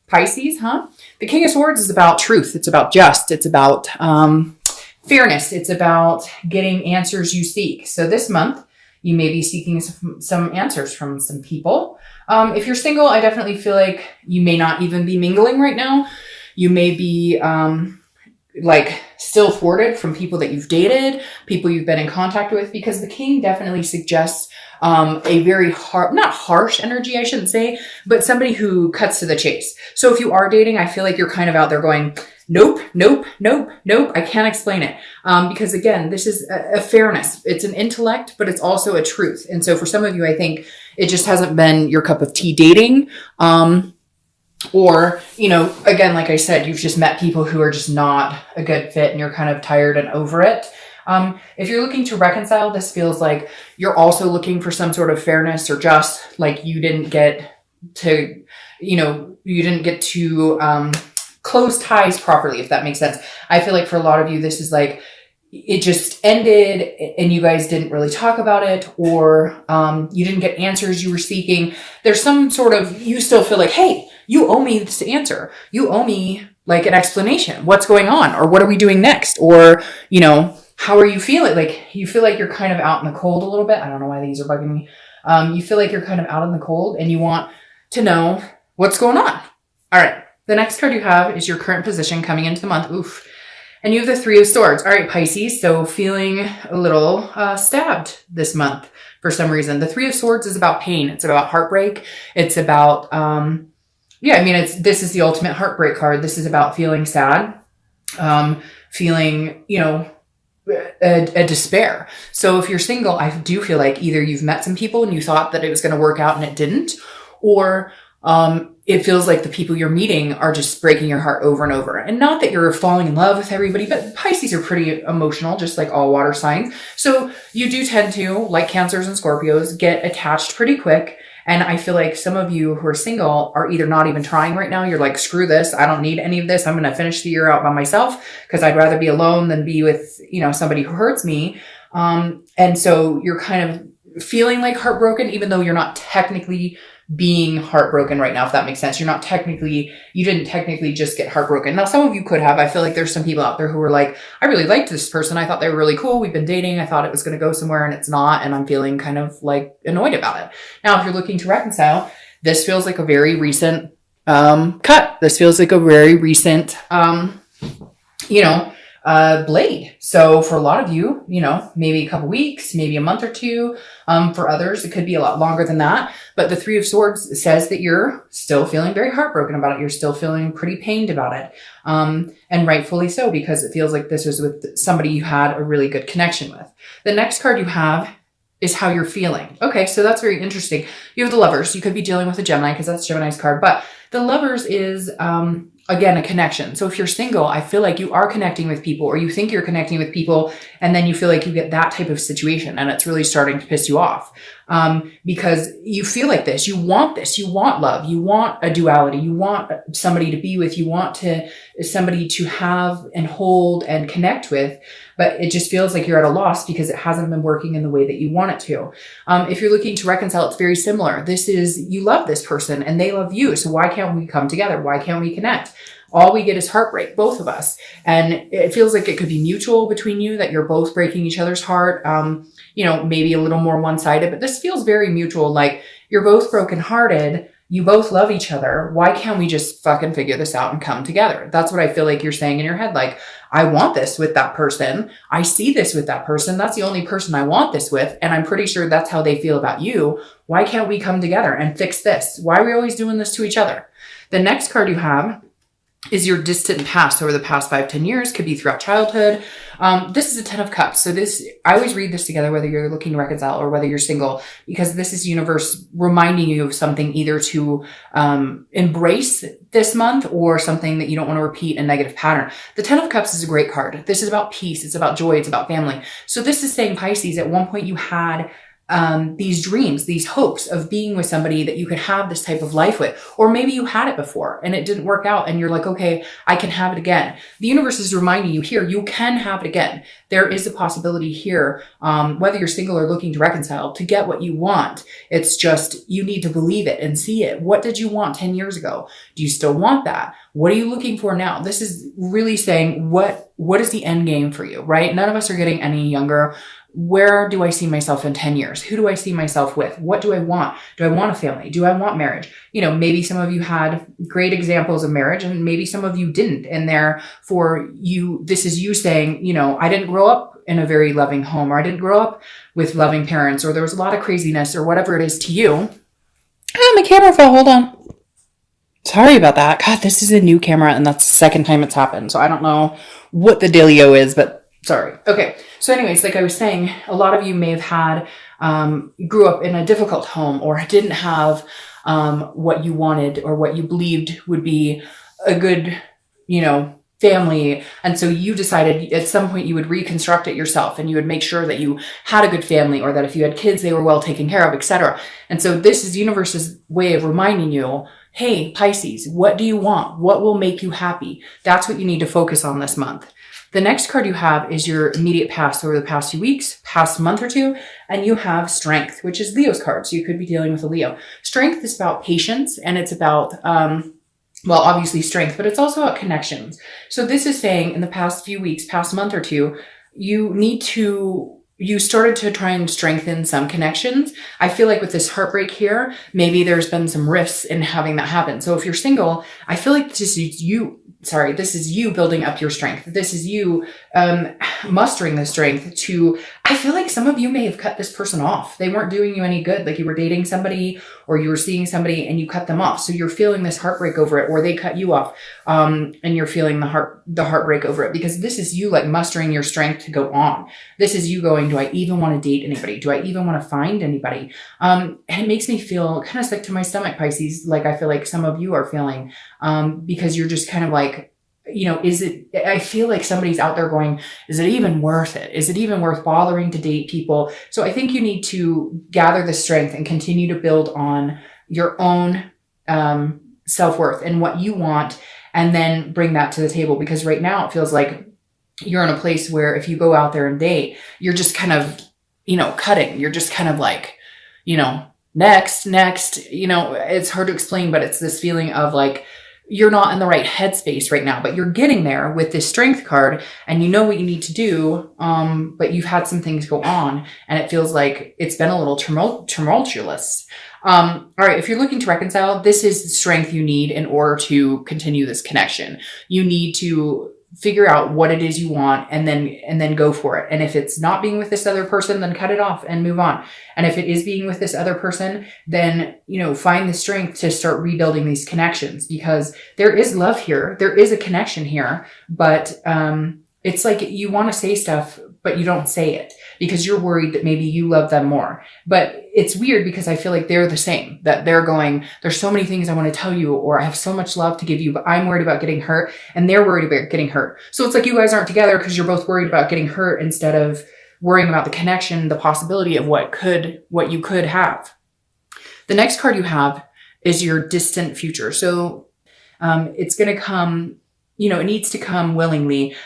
Pisces, huh? The King of Swords is about truth. It's about just. It's about fairness. It's about getting answers you seek. So this month, you may be seeking some answers from some people. If you're single, I definitely feel like you may not even be mingling right now. You may be like still thwarted from people that you've dated, people you've been in contact with, because the King definitely suggests a very not harsh energy, I shouldn't say, but somebody who cuts to the chase. So if you are dating, I feel like you're kind of out there going, nope, nope, nope, nope. I can't explain it. Because again, this is a fairness. It's an intellect, but it's also a truth. And so for some of you, I think it just hasn't been your cup of tea dating. Or, you know, again, like I said, you've just met people who are just not a good fit and you're kind of tired and over it. If you're looking to reconcile, this feels like you're also looking for some sort of fairness or just like you didn't get to, close ties properly, if that makes sense. I feel like for a lot of you, this is like, it just ended and you guys didn't really talk about it, or you didn't get answers you were seeking. There's some sort of, you still feel like, hey, you owe me this answer. You owe me like an explanation. What's going on? Or what are we doing next? Or, you know, how are you feeling? Like you feel like you're kind of out in the cold a little bit. I don't know why these are bugging me. You feel like you're kind of out in the cold and you want to know what's going on. All right. The next card you have is your current position coming into the month. Oof. And you have the Three of Swords. All right, Pisces. So feeling a little stabbed this month for some reason. The Three of Swords is about pain. It's about heartbreak. It's about, this is the ultimate heartbreak card. This is about feeling sad, feeling, a despair. So if you're single, I do feel like either you've met some people and you thought that it was going to work out and it didn't, or it feels like the people you're meeting are just breaking your heart over and over. And not that you're falling in love with everybody, but Pisces are pretty emotional, just like all water signs. So you do tend to, like Cancers and Scorpios, get attached pretty quick. And I feel like some of you who are single are either not even trying right now. You're like, screw this. I don't need any of this. I'm going to finish the year out by myself because I'd rather be alone than be with, somebody who hurts me. And so you're kind of feeling like heartbroken, even though you're not technically being heartbroken right now, if that makes sense. You didn't technically just get heartbroken. Now, some of you could have. I feel like there's some people out there who are like, I really liked this person. I thought they were really cool. We've been dating. I thought it was going to go somewhere and it's not. And I'm feeling kind of like annoyed about it. Now, if you're looking to reconcile, this feels like a very recent cut. This feels like a very recent, blade. So for a lot of you, maybe a couple weeks, maybe a month or two. For others, it could be a lot longer than that. But the Three of Swords says that you're still feeling very heartbroken about it. You're still feeling pretty pained about it. And rightfully so, because it feels like this was with somebody you had a really good connection with. The next card you have is how you're feeling. Okay, so that's very interesting. You have the Lovers. You could be dealing with a Gemini because that's Gemini's card. But the Lovers is, again, a connection. So if you're single, I feel like you are connecting with people, or you think you're connecting with people, and then you feel like you get that type of situation and it's really starting to piss you off. Because you feel like this, you want love, you want a duality, you want somebody to be with, you want somebody to have and hold and connect with, but it just feels like you're at a loss because it hasn't been working in the way that you want it to. If you're looking to reconcile, it's very similar. This is, you love this person and they love you. So why can't we come together? Why can't we connect? All we get is heartbreak, both of us. And it feels like it could be mutual between you, that you're both breaking each other's heart. Maybe a little more one-sided, but this feels very mutual. Like you're both brokenhearted. You both love each other. Why can't we just fucking figure this out and come together? That's what I feel like you're saying in your head. Like, I want this with that person. I see this with that person. That's the only person I want this with. And I'm pretty sure that's how they feel about you. Why can't we come together and fix this? Why are we always doing this to each other? The next card you have is your distant past over the past 5-10 years, could be throughout childhood. This is a 10 of cups. So I always read this together, whether you're looking to reconcile or whether you're single, because this is universe reminding you of something either to embrace this month or something that you don't want to repeat a negative pattern. The 10 of cups is a great card. This is about peace. It's about joy. It's about family. So this is saying, Pisces, at one point you had these dreams, these hopes of being with somebody that you could have this type of life with. Or maybe you had it before and it didn't work out and you're like, okay, I can have it again. The universe is reminding you here, you can have it again. There is a possibility here, whether you're single or looking to reconcile, to get what you want. It's just, you need to believe it and see it. What did you want 10 years ago? Do you still want that? What are you looking for now? This is really saying, what is the end game for you, right? None of us are getting any younger. Where do I see myself in 10 years? Who do I see myself with? What do I want? Do I want a family? Do I want marriage? You know, maybe some of you had great examples of marriage and maybe some of you didn't. And therefore this is you saying, you know, I didn't grow up in a very loving home, or I didn't grow up with loving parents, or there was a lot of craziness, or whatever it is to you. Oh, my camera fell. Hold on. Sorry about that. God, this is a new camera and that's the second time it's happened. So I don't know what the dealio is, but sorry. Okay. So anyways, like I was saying, a lot of you may have grew up in a difficult home or didn't have what you wanted or what you believed would be a good, you know, family. And so you decided at some point you would reconstruct it yourself and you would make sure that you had a good family, or that if you had kids, they were well taken care of, etc. And so this is the universe's way of reminding you, hey, Pisces, what do you want? What will make you happy? That's what you need to focus on this month. The next card you have is your immediate past over the past few weeks, past month or two, and you have Strength, which is Leo's card. So you could be dealing with a Leo. Strength is about patience, and it's about, well, obviously strength, but it's also about connections. So this is saying in the past few weeks, past month or two, you started to try and strengthen some connections. I feel like with this heartbreak here, maybe there's been some rifts in having that happen. So if you're single, I feel like this is you building up your strength. This is you mustering the strength to, I feel like some of you may have cut this person off. They weren't doing you any good. Like you were dating somebody or you were seeing somebody and you cut them off. So you're feeling this heartbreak over it, or they cut you off. And you're feeling the heartbreak over it, because this is you like mustering your strength to go on. This is you going, do I even want to date anybody? Do I even want to find anybody? And it makes me feel kind of sick to my stomach, Pisces. Like I feel like some of you are feeling, because you're just kind of like, you know, I feel like somebody's out there going, is it even worth it? Is it even worth bothering to date people? So I think you need to gather the strength and continue to build on your own self-worth and what you want, and then bring that to the table. Because right now it feels like you're in a place where if you go out there and date, you're just kind of, you know, cutting. You're just kind of like, you know, next, you know, it's hard to explain, but it's this feeling of like, you're not in the right headspace right now, but you're getting there with this Strength card and you know what you need to do. But you've had some things go on and it feels like it's been a little tumultuous. All right. If you're looking to reconcile, this is the strength you need in order to continue this connection. You need to figure out what it is you want and then go for it. And if it's not being with this other person, then cut it off and move on. And if it is being with this other person, then, you know, find the strength to start rebuilding these connections, because there is love here. There is a connection here, but, it's like you want to say stuff, but you don't say it because you're worried that maybe you love them more. But it's weird because I feel like they're the same, that they're going, there's so many things I want to tell you, or I have so much love to give you, but I'm worried about getting hurt and they're worried about getting hurt. So it's like you guys aren't together because you're both worried about getting hurt instead of worrying about the connection, the possibility of what you could have. The next card you have is your distant future. So it's going to come, you know, it needs to come willingly.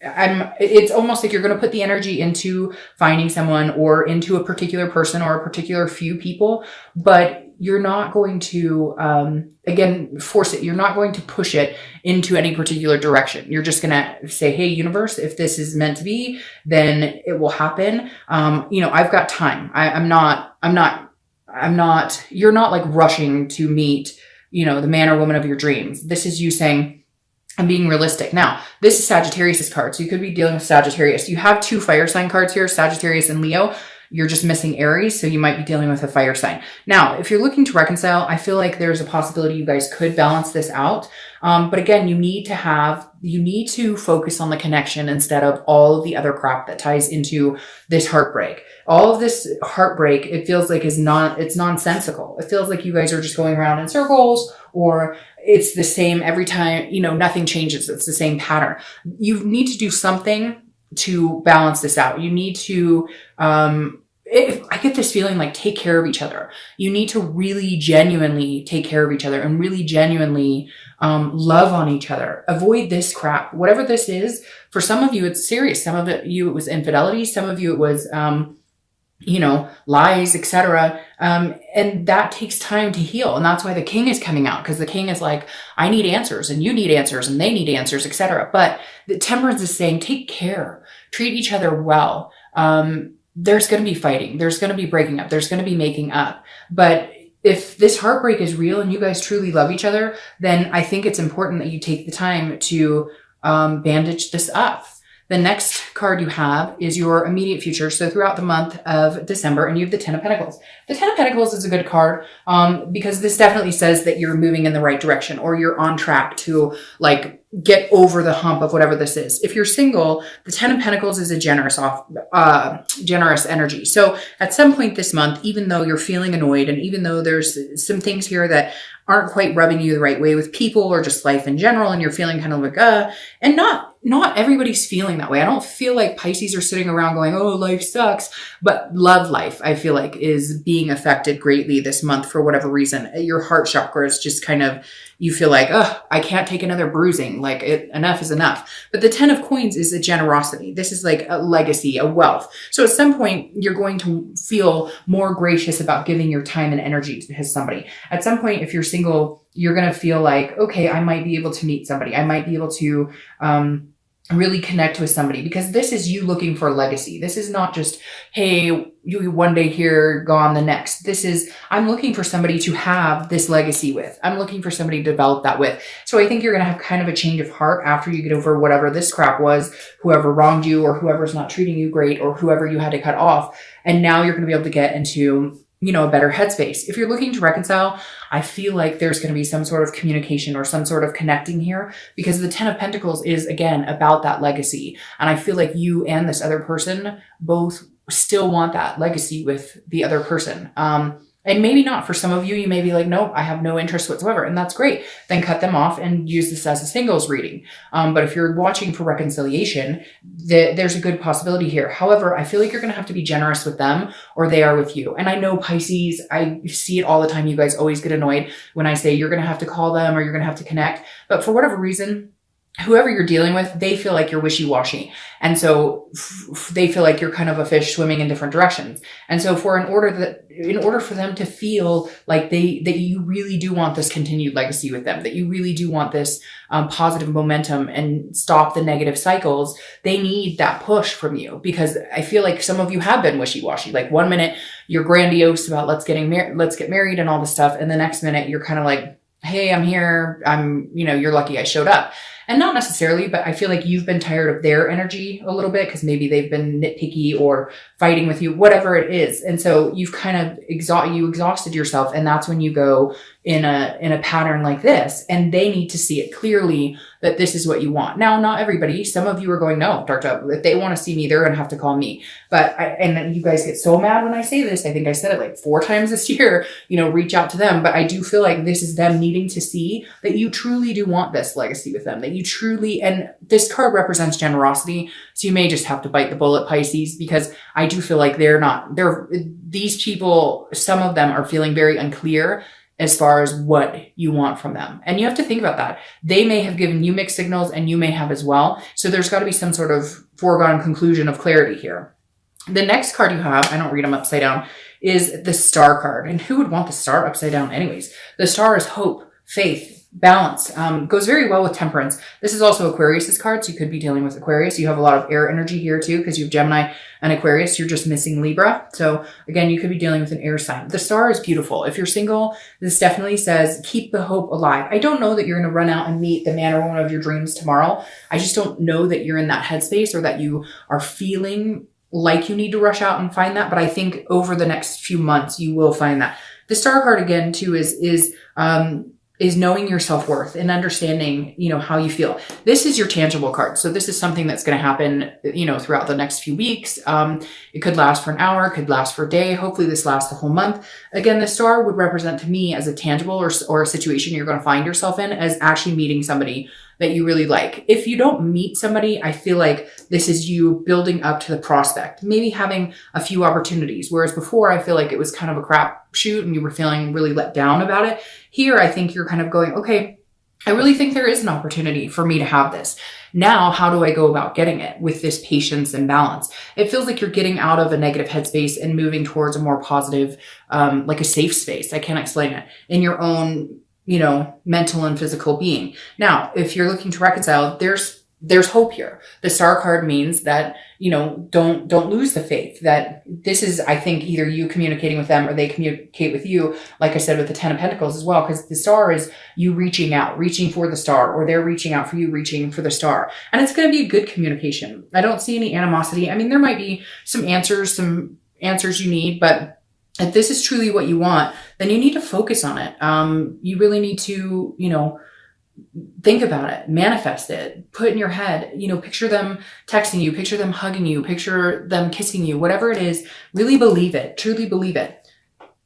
It's almost like you're going to put the energy into finding someone or into a particular person or a particular few people, but you're not going to, again, force it. You're not going to push it into any particular direction. You're just going to say, hey, universe, if this is meant to be, then it will happen. You know, I've got time. You're not like rushing to meet, you know, the man or woman of your dreams. This is you saying, I'm being realistic. Now, this is Sagittarius's card. So you could be dealing with Sagittarius. You have two fire sign cards here, Sagittarius and Leo. You're just missing Aries. So you might be dealing with a fire sign. Now, if you're looking to reconcile, I feel like there's a possibility you guys could balance this out. But again, you need to focus on the connection instead of all of the other crap that ties into this heartbreak. All of this heartbreak, it feels like it's nonsensical. It feels like you guys are just going around in circles, or it's the same every time, you know, nothing changes. It's the same pattern. You need to do something to balance this out. You need to, I get this feeling like take care of each other. You need to really genuinely take care of each other and really genuinely love on each other. Avoid this crap. Whatever this is, for some of you, it's serious. Some of it infidelity. Some of you, it was, lies, etc. And that takes time to heal. And that's why the king is coming out, because the king is like, I need answers and you need answers and they need answers, etc. But the temperance is saying, take care, treat each other well. There's going to be fighting. There's going to be breaking up. There's going to be making up. But if this heartbreak is real and you guys truly love each other, then I think it's important that you take the time to bandage this up. The next card you have is your immediate future. So throughout the month of December, and you have the Ten of Pentacles. The Ten of Pentacles is a good card because this definitely says that you're moving in the right direction, or you're on track to like get over the hump of whatever this is. If you're single, the Ten of Pentacles is a generous energy. So at some point this month, even though you're feeling annoyed, and even though there's some things here that aren't quite rubbing you the right way with people or just life in general, and you're feeling kind of like, and not everybody's feeling that way. I don't feel like Pisces are sitting around going, oh, life sucks. But love life, I feel like, is being affected greatly this month for whatever reason. Your heart chakra is just kind of, you feel like, oh, I can't take another bruising. Like enough is enough. But the Ten of Coins is a generosity. This is like a legacy, a wealth. So at some point, you're going to feel more gracious about giving your time and energy to somebody. At some point, if you're single, you're going to feel like, okay, I might be able to meet somebody. I might be able to, really connect with somebody, because this is you looking for a legacy. This is not just, hey, you one day here, gone the next. This is, I'm looking for somebody to have this legacy with. I'm looking for somebody to develop that with. So I think you're going to have kind of a change of heart after you get over whatever this crap was, whoever wronged you, or whoever's not treating you great, or whoever you had to cut off. And now you're going to be able to get into, a better headspace. If you're looking to reconcile, I feel like there's going to be some sort of communication or some sort of connecting here, because the Ten of Pentacles is, again, about that legacy. And I feel like you and this other person both still want that legacy with the other person. And maybe not. For some of you, you may be like, nope, I have no interest whatsoever. And that's great. Then cut them off and use this as a singles reading. But if you're watching for reconciliation, there's a good possibility here. However, I feel like you're going to have to be generous with them, or they are with you. And I know Pisces, I see it all the time. You guys always get annoyed when I say you're going to have to call them or you're going to have to connect. But for whatever reason, whoever you're dealing with, they feel like you're wishy-washy. And so they feel like you're kind of a fish swimming in different directions. And so in order for them to feel like that you really do want this continued legacy with them, that you really do want this positive momentum and stop the negative cycles, they need that push from you. Because I feel like some of you have been wishy-washy. Like one minute you're grandiose about let's get married and all this stuff. And the next minute you're kind of like, hey, I'm here. You're lucky I showed up. And not necessarily, but I feel like you've been tired of their energy a little bit, because maybe they've been nitpicky or fighting with you, whatever it is. And so you've kind of exhausted yourself. And that's when you go in a pattern like this, and they need to see it clearly that this is what you want. Now, not everybody. Some of you are going, no, Dark Dove, if they want to see me, they're going to have to call me. And then you guys get so mad when I say this. I think I said it like 4 times this year, reach out to them. But I do feel like this is them needing to see that you truly do want this legacy with them, that you truly, and this card represents generosity. So you may just have to bite the bullet, Pisces, because I do feel like these people, some of them are feeling very unclear as far as what you want from them. And you have to think about that. They may have given you mixed signals, and you may have as well. So there's got to be some sort of foregone conclusion of clarity here. The next card you have, I don't read them upside down, is the Star card. And who would want the Star upside down anyways? The Star is hope, faith, balance, goes very well with Temperance. This is also Aquarius's card, so you could be dealing with Aquarius. You have a lot of air energy here too, because you have Gemini and Aquarius. You're just missing Libra. So again, you could be dealing with an air sign. The Star is beautiful. If you're single, this definitely says keep the hope alive. I don't know that you're going to run out and meet the man or woman of your dreams tomorrow. I just don't know that you're in that headspace, or that you are feeling like you need to rush out and find that. But I think over the next few months, you will find that. The Star card again too is knowing your self-worth and understanding, how you feel. This is your tangible card. So this is something that's going to happen, throughout the next few weeks. It could last for an hour, could last for a day. Hopefully this lasts the whole month. Again, the Star would represent to me as a tangible or a situation you're going to find yourself in, as actually meeting somebody that you really like. If you don't meet somebody, I feel like this is you building up to the prospect, maybe having a few opportunities. Whereas before, I feel like it was kind of a crap shoot and you were feeling really let down about it. Here, I think you're kind of going, okay, I really think there is an opportunity for me to have this. Now, how do I go about getting it with this patience and balance? It feels like you're getting out of a negative headspace and moving towards a more positive, like a safe space. I can't explain it, in your own, mental and physical being. Now, if you're looking to reconcile, there's hope here. The Star card means that, don't lose the faith that this is, I think, either you communicating with them or they communicate with you. Like I said, with the 10 of Pentacles as well, because the Star is you reaching out, reaching for the Star, or they're reaching out for you, reaching for the Star. And it's going to be a good communication. I don't see any animosity. I mean, there might be some answers you need, but if this is truly what you want, then you need to focus on it. You really need to, think about it, manifest it, put in your head, picture them texting you, picture them hugging you, picture them kissing you, whatever it is, really believe it, truly believe it.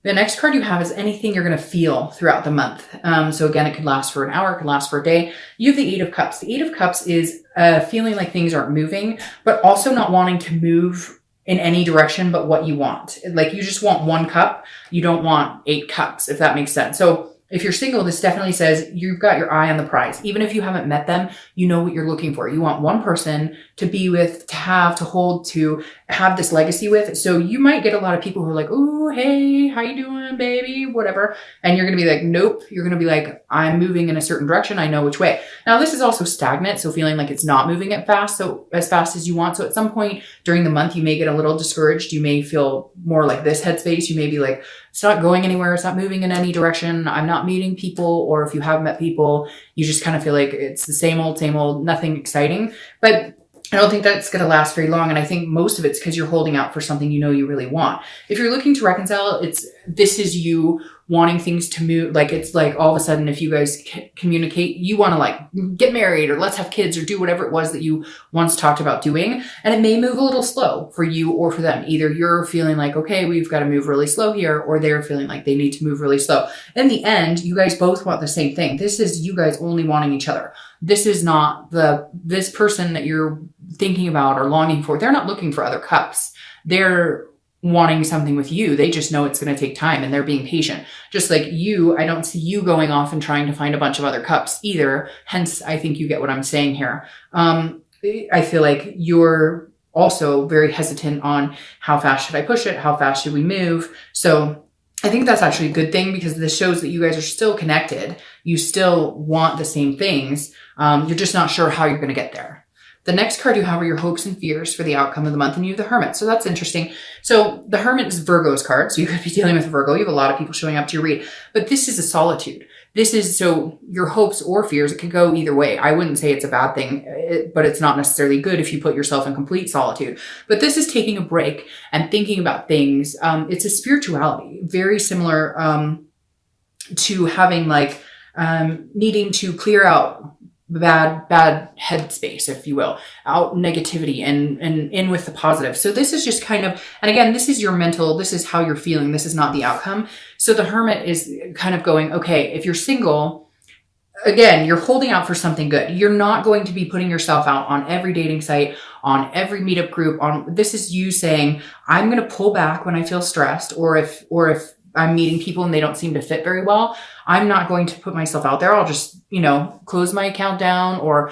The next card you have is anything you're going to feel throughout the month. So again, it could last for an hour, it could last for a day. You have the 8 of Cups. The 8 of Cups is feeling like things aren't moving, but also not wanting to move in any direction but what you want. Like you just want 1 cup. You don't want 8 cups, if that makes sense. So if you're single, this definitely says you've got your eye on the prize. Even if you haven't met them, you know what you're looking for. You want one person to be with, to have, to hold, to have this legacy with. So you might get a lot of people who are like, oh, hey, how you doing, baby? Whatever. And you're going to be like, nope. You're going to be like, I'm moving in a certain direction. I know which way. Now, this is also stagnant. So feeling like it's not moving as fast as you want. So at some point during the month, you may get a little discouraged. You may feel more like this headspace. You may be like, it's not going anywhere. It's not moving in any direction. I'm not meeting people. Or if you have met people, you just kind of feel like it's the same old, nothing exciting. But I don't think that's going to last very long. And I think most of it's because you're holding out for something you really want. If you're looking to reconcile, this is you wanting things to move. Like, it's like all of a sudden, if you guys communicate, you want to like get married or let's have kids or do whatever it was that you once talked about doing. And it may move a little slow for you or for them. Either you're feeling like, okay, we've got to move really slow here, or they're feeling like they need to move really slow. In the end, you guys both want the same thing. This is you guys only wanting each other. This is not this person that you're thinking about or longing for. They're not looking for other cups. They're wanting something with you. They just know it's going to take time and they're being patient. Just like you, I don't see you going off and trying to find a bunch of other cups either. Hence, I think you get what I'm saying here. I feel like you're also very hesitant on how fast should I push it? How fast should we move? So I think that's actually a good thing because this shows that you guys are still connected. You still want the same things. You're just not sure how you're going to get there. The next card you have are your hopes and fears for the outcome of the month, and you have the Hermit. So that's interesting. So the Hermit is Virgo's card. So you could be dealing with Virgo. You have a lot of people showing up to your read, but this is a solitude. This is so your hopes or fears. It could go either way. I wouldn't say it's a bad thing, but it's not necessarily good if you put yourself in complete solitude. But this is taking a break and thinking about things. It's a spirituality, very similar to having like needing to clear out bad headspace, if you will, out negativity and in with the positive. So this is just kind of, and again, this is your mental, this is how you're feeling. This is not the outcome. So the Hermit is kind of going, okay, if you're single, again, you're holding out for something good. You're not going to be putting yourself out on every dating site, on every meetup group. This is you saying, I'm going to pull back when I feel stressed, or if I'm meeting people and they don't seem to fit very well, I'm not going to put myself out there. I'll just, close my account down or,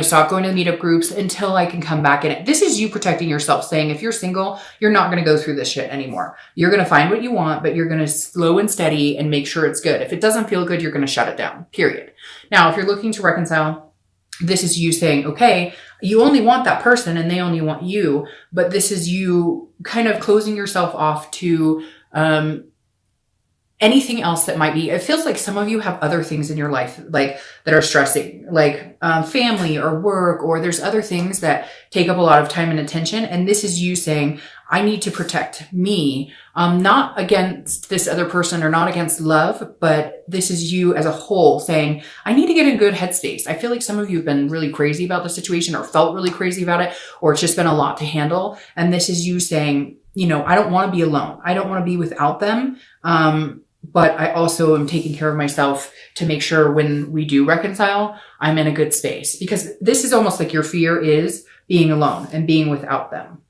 stop going to the meetup groups until I can come back in it. This is you protecting yourself, saying if you're single, you're not going to go through this shit anymore. You're going to find what you want, but you're going to slow and steady and make sure it's good. If it doesn't feel good, you're going to shut it down, period. Now, if you're looking to reconcile, this is you saying, okay, you only want that person and they only want you, but this is you kind of closing yourself off to, anything else that might be, it feels like some of you have other things in your life, like that are stressing, like family or work, or there's other things that take up a lot of time and attention. And this is you saying, I need to protect me, not against this other person or not against love, but this is you as a whole saying, I need to get in a good headspace. I feel like some of you have been really crazy about the situation or felt really crazy about it, or it's just been a lot to handle. And this is you saying, I don't want to be alone. I don't want to be without them. but I also am taking care of myself to make sure when we do reconcile, I'm in a good space, because this is almost like your fear is being alone and being without them.